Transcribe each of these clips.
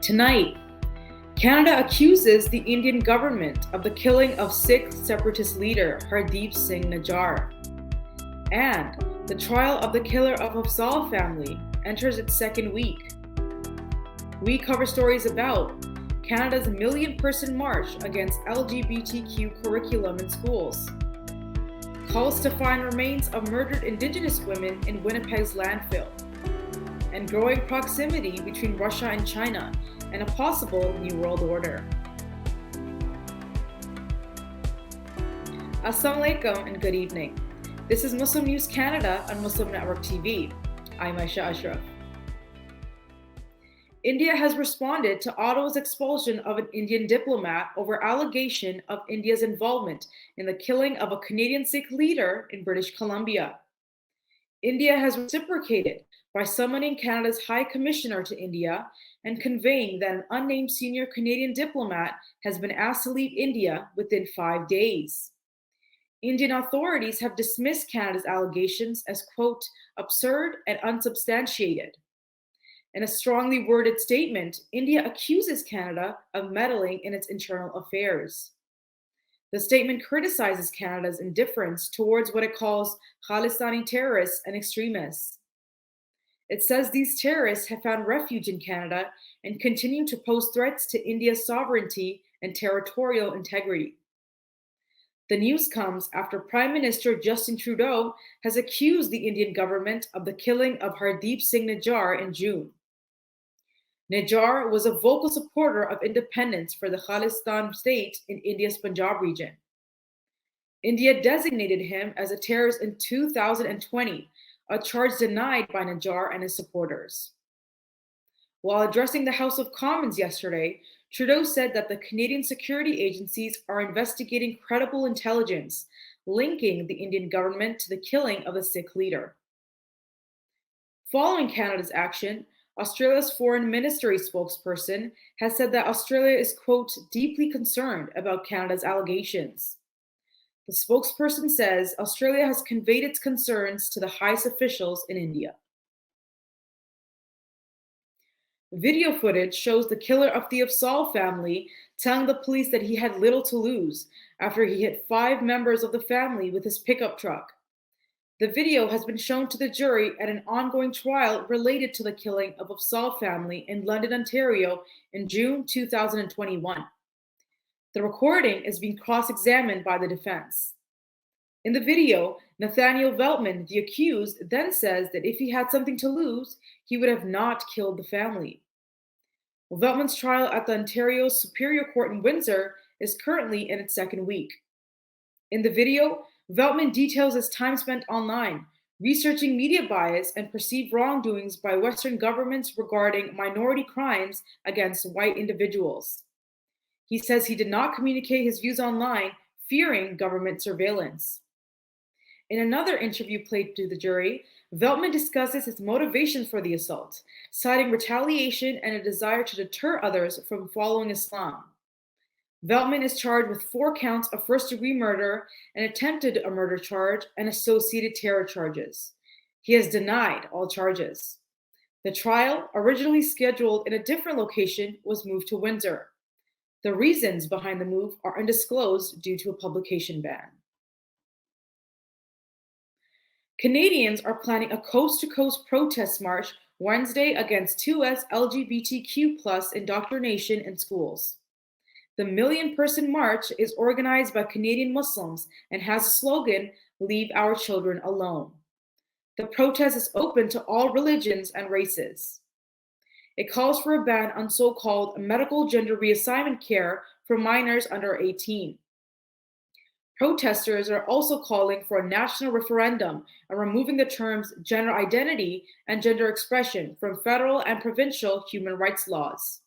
Tonight, Canada accuses the Indian government of the killing of Sikh separatist leader Hardeep Singh Nijjar. And the trial of the killer of Afzal family enters its second week. We cover stories about Canada's million-person march against LGBTQ curriculum in schools, calls to find remains of murdered Indigenous women in Winnipeg's landfill, and growing proximity between Russia and China and a possible New World Order. Assalamu alaikum and good evening. This is Muslim News Canada on Muslim Network TV. I'm Aishah Ashraf. India has responded to Ottawa's expulsion of an Indian diplomat over allegation of India's involvement in the killing of a Canadian Sikh leader in British Columbia. India has reciprocated by summoning Canada's High Commissioner to India and conveying that an unnamed senior Canadian diplomat has been asked to leave India within 5 days. Indian authorities have dismissed Canada's allegations as, quote, absurd and unsubstantiated. In a strongly worded statement, India accuses Canada of meddling in its internal affairs. The statement criticizes Canada's indifference towards what it calls Khalistani terrorists and extremists. It says these terrorists have found refuge in Canada and continue to pose threats to India's sovereignty and territorial integrity. The news comes after Prime Minister Justin Trudeau has accused the Indian government of the killing of Hardeep Singh Nijjar in June. Nijjar was a vocal supporter of independence for the Khalistan state in India's Punjab region. India designated him as a terrorist in 2020, a charge denied by Nijjar and his supporters. While addressing the House of Commons yesterday, Trudeau said that the Canadian security agencies are investigating credible intelligence linking the Indian government to the killing of the Sikh leader. Following Canada's action, Australia's foreign ministry spokesperson has said that Australia is, quote, deeply concerned about Canada's allegations. The spokesperson says Australia has conveyed its concerns to the highest officials in India. Video footage shows the killer of the Afzal family telling the police that he had little to lose after he hit 5 members of the family with his pickup truck. The video has been shown to the jury at an ongoing trial related to the killing of Afzal family in London, Ontario in June 2021. The recording is being cross-examined by the defense. In the video, Nathaniel Veltman, the accused, then says that if he had something to lose, he would have not killed the family. Veltman's trial at the Ontario Superior Court in Windsor is currently in its second week. In the video, Veltman details his time spent online, researching media bias and perceived wrongdoings by Western governments regarding minority crimes against white individuals. He says he did not communicate his views online, fearing government surveillance. In another interview played to the jury, Veltman discusses his motivations for the assault, citing retaliation and a desire to deter others from following Islam. Veltman is charged with 4 counts of first-degree murder, an attempted murder charge, and associated terror charges. He has denied all charges. The trial, originally scheduled in a different location, was moved to Windsor. The reasons behind the move are undisclosed due to a publication ban. Canadians are planning a coast-to-coast protest march Wednesday against 2S LGBTQ+ indoctrination in schools. The million-person march is organized by Canadian Muslims and has a slogan, "Leave our children alone." The protest is open to all religions and races. It calls for a ban on so-called medical gender reassignment care for minors under 18. Protesters are also calling for a national referendum and removing the terms gender identity and gender expression from federal and provincial human rights laws.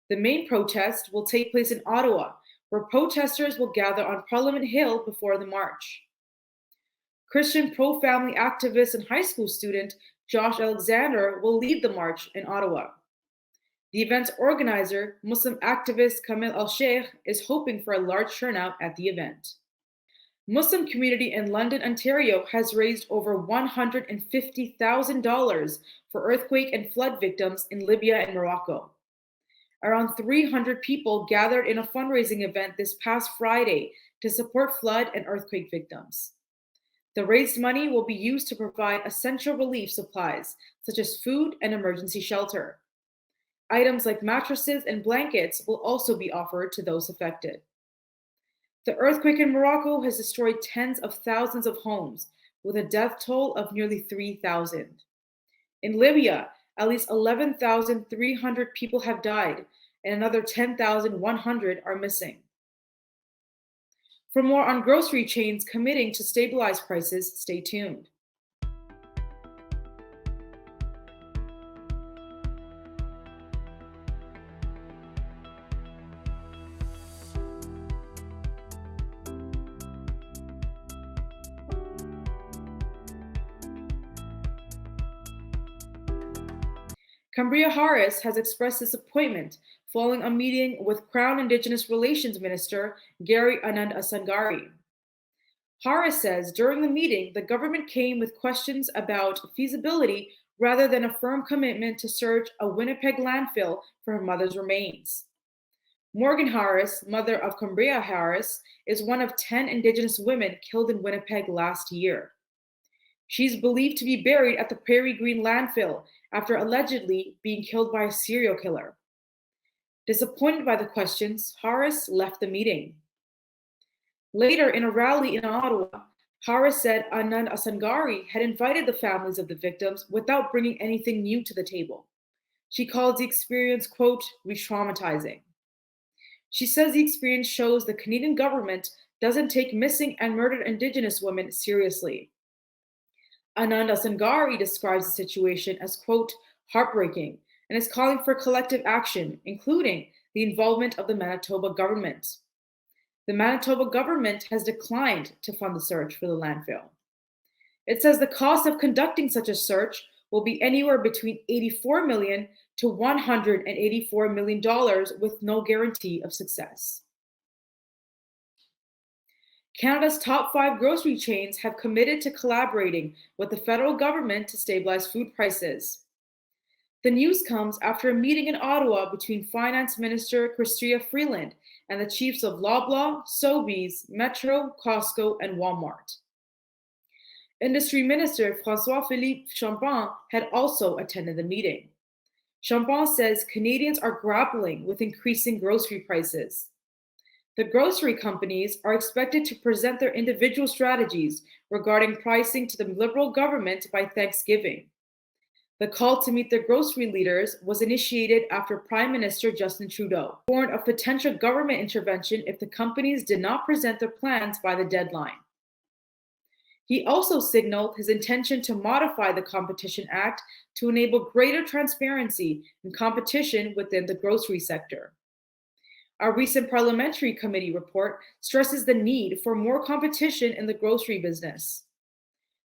The main protest will take place in Ottawa, where protesters will gather on Parliament Hill before the march. Christian pro-family activist and high school student Josh Alexander will lead the march in Ottawa. The event's organizer, Muslim activist Kamil Al-Sheikh, is hoping for a large turnout at the event. Muslim community in London, Ontario has raised over $150,000 for earthquake and flood victims in Libya and Morocco. Around 300 people gathered in a fundraising event this past Friday to support flood and earthquake victims. The raised money will be used to provide essential relief supplies, such as food and emergency shelter. Items like mattresses and blankets will also be offered to those affected. The earthquake in Morocco has destroyed tens of thousands of homes, with a death toll of nearly 3,000. In Libya, at least 11,300 people have died, and another 10,100 are missing. For more on grocery chains committing to stabilize prices, stay tuned. Cambria Harris has expressed disappointment following a meeting with Crown Indigenous Relations Minister Gary Anand Asangari. Harris says during the meeting, the government came with questions about feasibility rather than a firm commitment to search a Winnipeg landfill for her mother's remains. Morgan Harris, mother of Cambria Harris, is one of 10 Indigenous women killed in Winnipeg last year. She's believed to be buried at the Prairie Green landfill after allegedly being killed by a serial killer. Disappointed by the questions, Harris left the meeting. Later, in a rally in Ottawa, Harris said Anand Asangari had invited the families of the victims without bringing anything new to the table. She called the experience, quote, re-traumatizing. She says the experience shows the Canadian government doesn't take missing and murdered Indigenous women seriously. Anand Asangari describes the situation as, quote, heartbreaking, and is calling for collective action, including the involvement of the Manitoba government. The Manitoba government has declined to fund the search for the landfill. It says the cost of conducting such a search will be anywhere between $84 million to $184 million with no guarantee of success. Canada's top 5 grocery chains have committed to collaborating with the federal government to stabilize food prices. The news comes after a meeting in Ottawa between Finance Minister Chrystia Freeland and the chiefs of Loblaw, Sobeys, Metro, Costco, and Walmart. Industry Minister François-Philippe Champagne had also attended the meeting. Champagne says Canadians are grappling with increasing grocery prices. The grocery companies are expected to present their individual strategies regarding pricing to the Liberal government by Thanksgiving. The call to meet the grocery leaders was initiated after Prime Minister Justin Trudeau warned of potential government intervention if the companies did not present their plans by the deadline. He also signaled his intention to modify the Competition Act to enable greater transparency and competition within the grocery sector. Our recent parliamentary committee report stresses the need for more competition in the grocery business.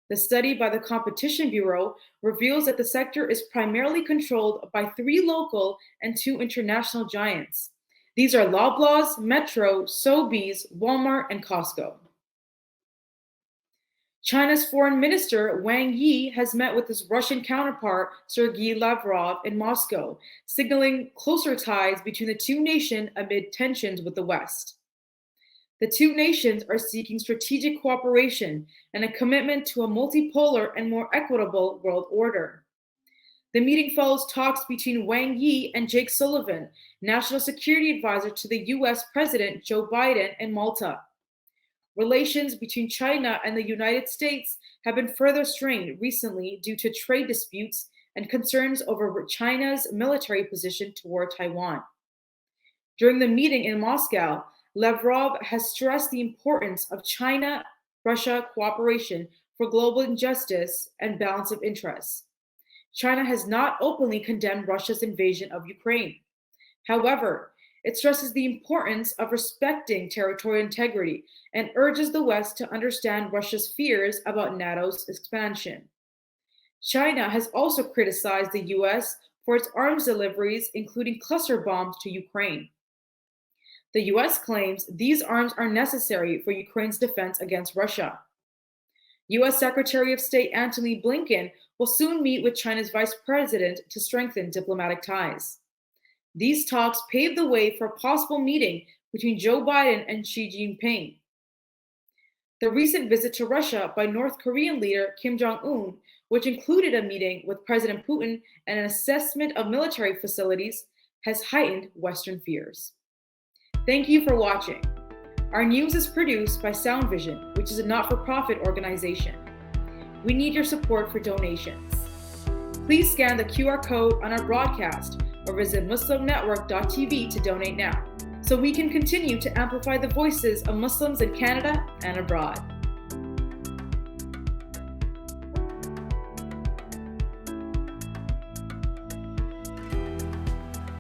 The study by the Competition Bureau reveals that the sector is primarily controlled by 3 local and 2 international giants. These are Loblaws, Metro, Sobeys, Walmart, and Costco. China's Foreign Minister Wang Yi has met with his Russian counterpart Sergei Lavrov in Moscow, signaling closer ties between the two nations amid tensions with the West. The two nations are seeking strategic cooperation and a commitment to a multipolar and more equitable world order. The meeting follows talks between Wang Yi and Jake Sullivan, National Security Advisor to the US President Joe Biden, in Malta. Relations between China and the United States have been further strained recently due to trade disputes and concerns over China's military position toward Taiwan. During the meeting in Moscow, Lavrov has stressed the importance of China-Russia cooperation for global justice and balance of interests. China has not openly condemned Russia's invasion of Ukraine. However, it stresses the importance of respecting territorial integrity and urges the West to understand Russia's fears about NATO's expansion. China has also criticized the US for its arms deliveries, including cluster bombs to Ukraine. The US claims these arms are necessary for Ukraine's defense against Russia. US Secretary of State Antony Blinken will soon meet with China's vice president to strengthen diplomatic ties. These talks paved the way for a possible meeting between Joe Biden and Xi Jinping. The recent visit to Russia by North Korean leader Kim Jong-un, which included a meeting with President Putin and an assessment of military facilities, has heightened Western fears. Thank you for watching. Our news is produced by Sound Vision, which is a not-for-profit organization. We need your support for donations. Please scan the QR code on our broadcast or visit muslimnetwork.tv to donate now, so we can continue to amplify the voices of Muslims in Canada and abroad.